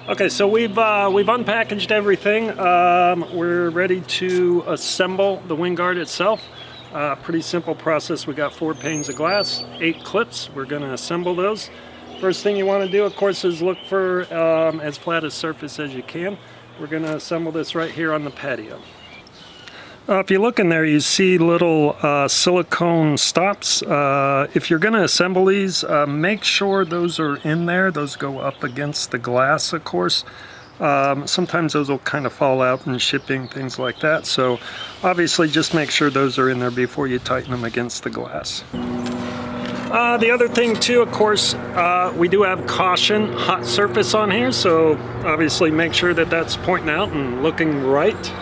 Okay, so we've unpackaged everything. We're ready to assemble the wing guard itself. Pretty simple process. We got 4 panes of glass, 8 clips. We're going to assemble those. First thing you want to do, of course, is look for as flat a surface as you can. We're going to assemble this right here on the patio. If you look in there, you see little silicone stops. If you're going to assemble these, make sure those are in there. Those go up against the glass, of course. Sometimes those will kind of fall out in shipping, things like that. So obviously just make sure those are in there before you tighten them against the glass. The other thing too, of course, we do have caution hot surface on here. So obviously make sure that that's pointing out and looking right.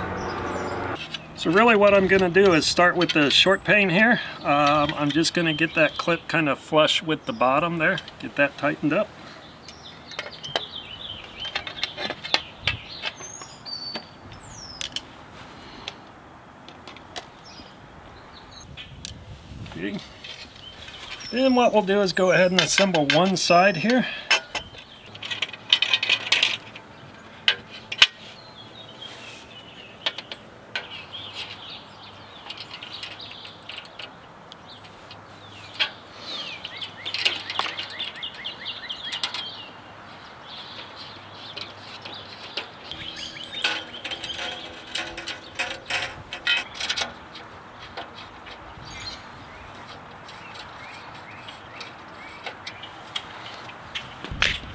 So really what I'm going to do is start with the short pane here. I'm just going to get that clip kind of flush with the bottom there, get that tightened up. Okay. Then what we'll do is go ahead and assemble one side here.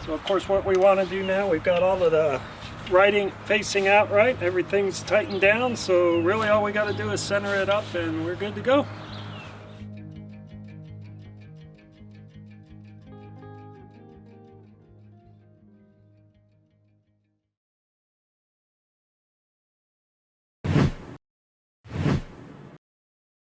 So of course what we want to do now, we've got all of the writing facing out right, everything's tightened down, so really all we got to do is center it up and we're good to go.